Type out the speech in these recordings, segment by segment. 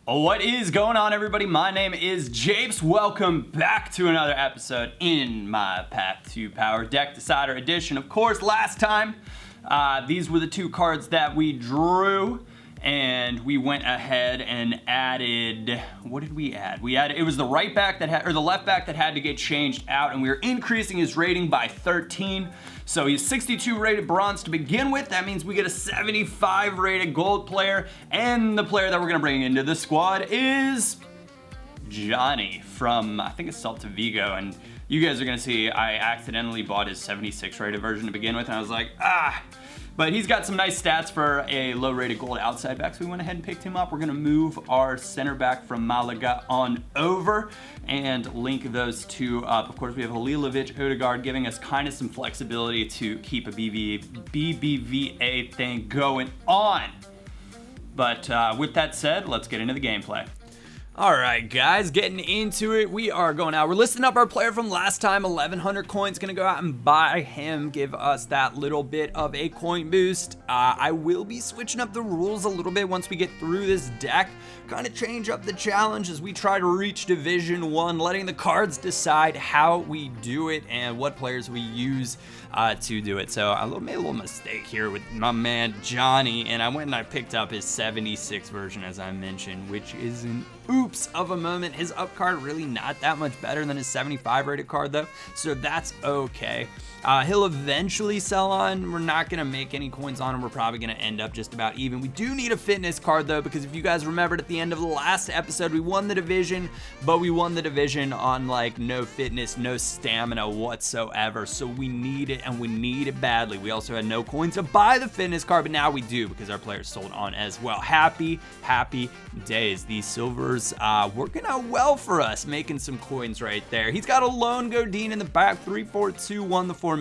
What is going on, everybody? My name is Japes. Welcome back to another episode in my Path to Power Deck Decider edition. Of course, last time, these were the two cards that we drew, and we went ahead and added, what did we add? It was the right back that had, or the left back that had to get changed out, and we were increasing his rating by 13. So he's 62 rated bronze to begin with. That means we get a 75 rated gold player, and the player that we're gonna bring into the squad is Jonny from, I think it's Celta Vigo, and you guys are gonna see I accidentally bought his 76 rated version to begin with, and I was like, but he's got some nice stats for a low rated gold outside back, so we went ahead and picked him up. We're gonna move our center back from Malaga on over and link those two up. Of course, we have Halilovic, Odegaard, giving us kind of some flexibility to keep a BBVA thing going on. But with that said, let's get into the gameplay. All right, guys, getting into it. We are going out. We're listing up our player from last time, 1,100 coins. Gonna go out and buy him, give us that little bit of a coin boost. I will be switching up the rules a little bit once we get through this deck. Kind of change up the challenge as we try to reach Division 1, letting the cards decide how we do it and what players we use to do it. So I made a little mistake here with my man Jonny, and I went and I picked up his 76 version, as I mentioned, which is an oops of a moment. His up card really not that much better than his 75 rated card though, so that's okay. He'll eventually sell on. We're not gonna make any coins on him. We're probably gonna end up just about even. We do need a fitness card though, because if you guys remembered at the end of the last episode, we won the division, but we won the division on like no fitness, no stamina whatsoever. So we need it, and we need it badly. We also had no coins to buy the fitness card, but now we do because our players sold on as well. Happy days. These silvers working out well for us, making some coins right there. He's got a lone Godin in the back, 3-4-2-1 the formation.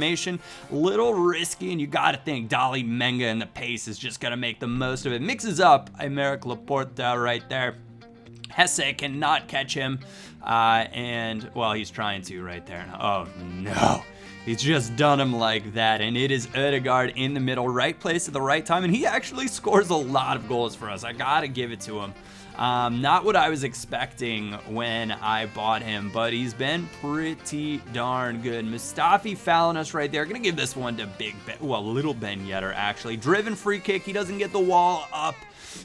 Little risky, and you gotta think Dolly Menga and the pace is just gonna make the most of it. Mixes up Aymeric Laporta right there. Hesse cannot catch him, and well, he's trying to right there. Oh no. He's just done him like that, and it is Odegaard in the middle, right place at the right time, and he actually scores a lot of goals for us. I gotta give it to him. Not what I was expecting when I bought him, but he's been pretty darn good. Mustafi fouling us right there. Gonna give this one to Little Ben Yedder, actually. Driven free kick. He doesn't get the wall up,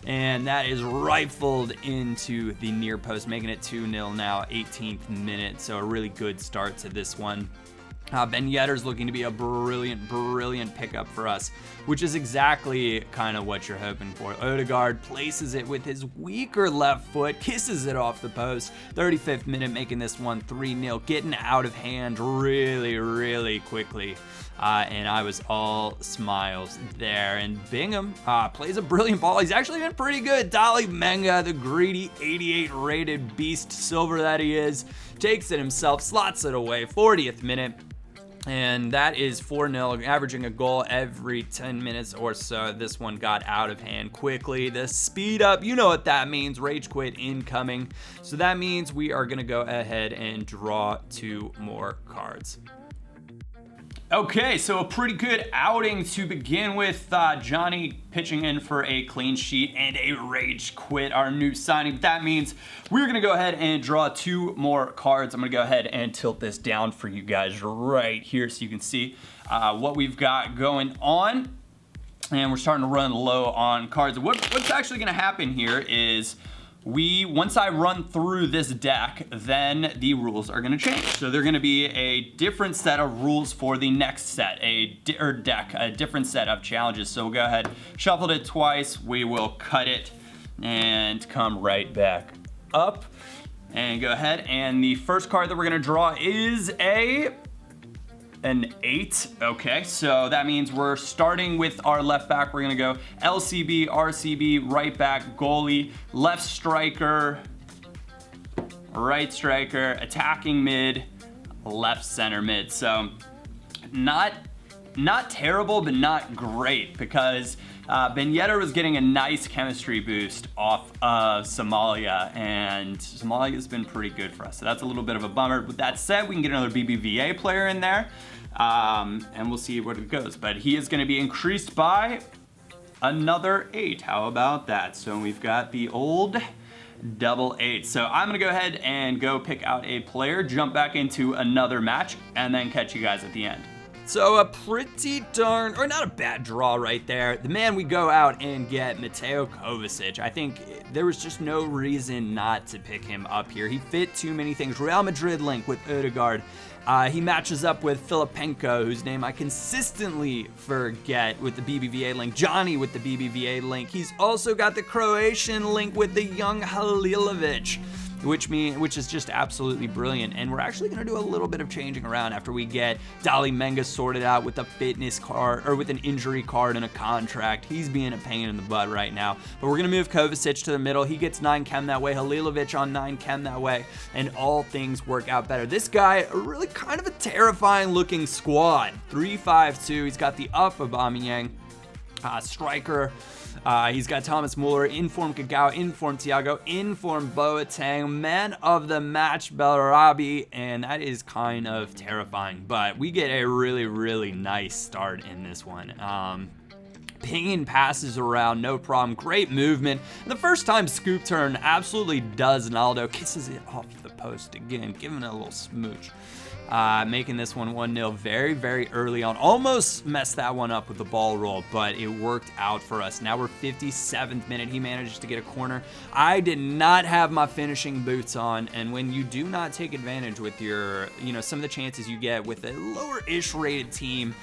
and that is rifled into the near post, making it 2-0 now, 18th minute. So a really good start to this one. Ben Yedder's looking to be a brilliant pickup for us, which is exactly kind of what you're hoping for. Odegaard places it with his weaker left foot, kisses it off the post. 35th minute, making this one 3-0, getting out of hand really quickly. And I was all smiles there. And Bingham plays a brilliant ball. He's actually been pretty good. Dolly Menga, the greedy 88 rated beast silver that he is, takes it himself, slots it away. 40th minute. And that is 4-0, averaging a goal every 10 minutes or so. This one got out of hand quickly. The speed up, you know what that means. Rage quit incoming. So that means we are going to go ahead and draw 2 more cards. Okay, so a pretty good outing to begin with. Jonny pitching in for a clean sheet and a rage quit, our new signing. But that means we're gonna go ahead and draw 2 more cards. I'm gonna go ahead and tilt this down for you guys right here so you can see what we've got going on. And we're starting to run low on cards. What's actually gonna happen here is once I run through this deck, then the rules are gonna change. So they're gonna be a different set of rules for the next set, a different set of challenges. So we'll go ahead, shuffled it twice, we will cut it and come right back up and go ahead. And the first card that we're gonna draw is an 8. Okay, so that means we're starting with our left back. We're gonna go LCB, RCB, right back, goalie, left striker, right striker, attacking mid, left center mid. So not terrible, but not great, because Ben Yedder was getting a nice chemistry boost off of Somalia, and Somalia's been pretty good for us. So that's a little bit of a bummer. With that said, we can get another BBVA player in there, and we'll see where it goes. But he is going to be increased by another 8. How about that? So we've got the old double eight. So I'm gonna go ahead and go pick out a player, jump back into another match, and then catch you guys at the end. So a pretty darn, or not a bad draw right there. The man we go out and get, Mateo Kovacic. I think there was just no reason not to pick him up here. He fit too many things. Real Madrid link with Odegaard. He matches up with Filipenko, whose name I consistently forget, with the BBVA link. Jonny with the BBVA link. He's also got the Croatian link with the young Halilovic, which is just absolutely brilliant. And we're actually going to do a little bit of changing around after we get Dali Menga sorted out with a fitness card, or with an injury card and a contract. He's being a pain in the butt right now. But we're going to move Kovacic to the middle. He gets 9 chem that way, Halilovic on 9 chem that way, and all things work out better. This guy, really kind of a terrifying looking squad. 3-5-2. He's got the up Aubameyang, striker. He's got Thomas Muller, in-form Kagawa, in-form Thiago, in-form Boateng, man of the match Bellarabi, and that is kind of terrifying. But we get a really, really nice start in this one. Pinging passes around, no problem. Great movement. And the first time scoop turn absolutely does. Naldo kisses it off the post again, giving it a little smooch. Making this one 1-0 very, very early on. Almost messed that one up with the ball roll, but it worked out for us. Now we're 57th minute. He manages to get a corner. I did not have my finishing boots on, and when you do not take advantage with your, some of the chances you get with a lower-ish rated team,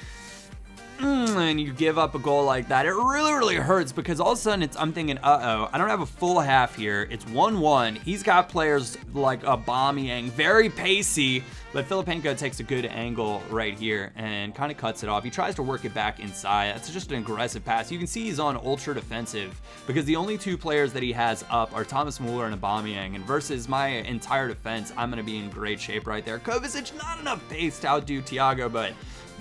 and you give up a goal like that, it really, really hurts, because all of a sudden I'm thinking, I don't have a full half here. It's 1-1. He's got players like Aubameyang, very pacey, but Filipenko takes a good angle right here and kind of cuts it off. He tries to work it back inside. That's just an aggressive pass. You can see he's on ultra defensive, because the only 2 players that he has up are Thomas Muller and Aubameyang, and versus my entire defense, I'm going to be in great shape right there. Kovacic, not enough pace to outdo Thiago, but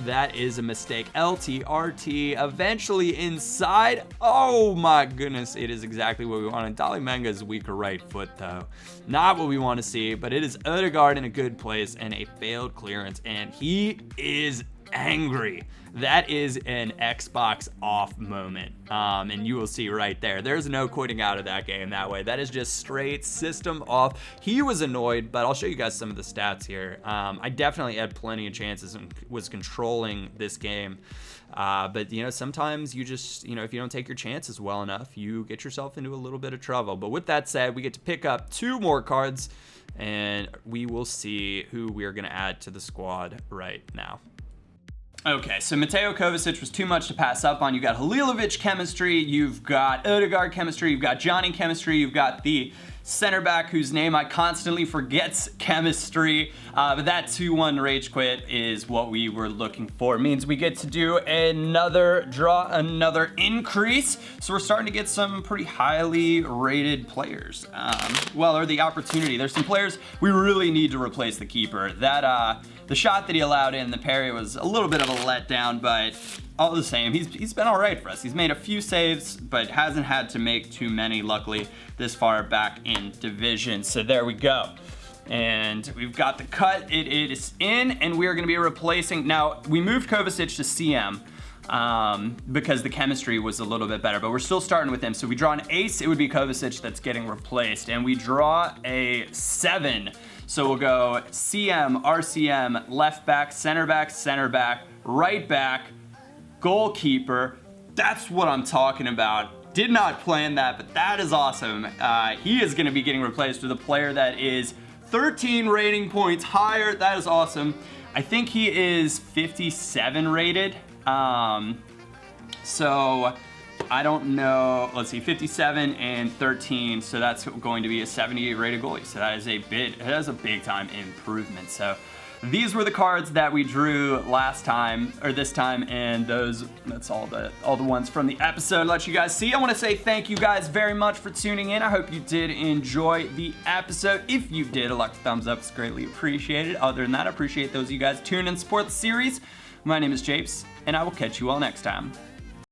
that is a mistake. LTRT eventually inside. Oh my goodness, it is exactly what we wanted. Dali Menga's weaker right foot though. Not what we want to see, but it is Odegaard in a good place and a failed clearance, and he is angry. That is an Xbox off moment, and you will see right there. There's no quitting out of that game that way. That is just straight system off. He was annoyed, but I'll show you guys some of the stats here. I definitely had plenty of chances and was controlling this game. But sometimes you just, if you don't take your chances well enough, you get yourself into a little bit of trouble. But with that said, we get to pick up 2 more cards, and we will see who we are going to add to the squad right now. Okay, so Mateo Kovacic was too much to pass up on. You got Halilovic chemistry, you've got Odegaard chemistry, you've got Jonny chemistry, you've got the center back whose name I constantly forgets chemistry, but that 2-1 rage quit is what we were looking for. It means we get to do another draw, another increase, so we're starting to get some pretty highly rated players. Or the opportunity. There's some players we really need to replace the keeper. That the shot that he allowed in the parry was a little bit of a letdown, but all the same, he's been all right for us. He's made a few saves, but hasn't had to make too many, luckily, this far back in division. So there we go. And we've got the cut. It is in, and we are going to be replacing. Now, we moved Kovacic to CM because the chemistry was a little bit better, but we're still starting with him. So we draw an ace, it would be Kovacic that's getting replaced, and we draw a 7. So we'll go CM, RCM, left back, center back, right back, goalkeeper. That's what I'm talking about. Did not plan that, but that is awesome. He is going to be getting replaced with a player that is 13 rating points higher. That is awesome. I think he is 57 rated. So I don't know. Let's see, 57 and 13. So that's going to be a 78 rated goalie. So that is a big time improvement. So these were the cards that we drew last time, or this time, and that's all the ones from the episode. Let you guys see. I want to say thank you guys very much for tuning in. I hope you did enjoy the episode. If you did, a like, thumbs up is greatly appreciated. Other than that, I appreciate those of you guys tune and support the series. My name is Japes, and I will catch you all next time.